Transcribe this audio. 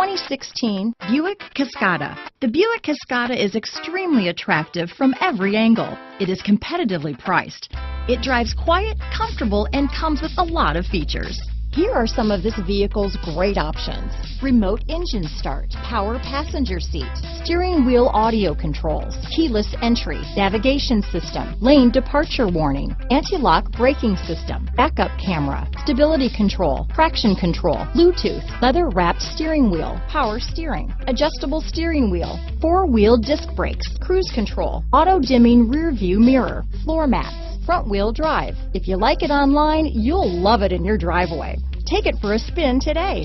2016 Buick Cascada. The Buick Cascada is extremely attractive from every angle. It is competitively priced. It drives quiet, comfortable, and comes with a lot of features. Here are some of this vehicle's great options: remote engine start, power passenger seat, steering wheel audio controls, keyless entry, navigation system, lane departure warning, anti-lock braking system, backup camera, stability control, traction control, Bluetooth, leather-wrapped steering wheel, power steering, adjustable steering wheel, four-wheel disc brakes, cruise control, auto-dimming rear-view mirror, floor mats, front-wheel drive. If you like it online, you'll love it in your driveway. Take it for a spin today.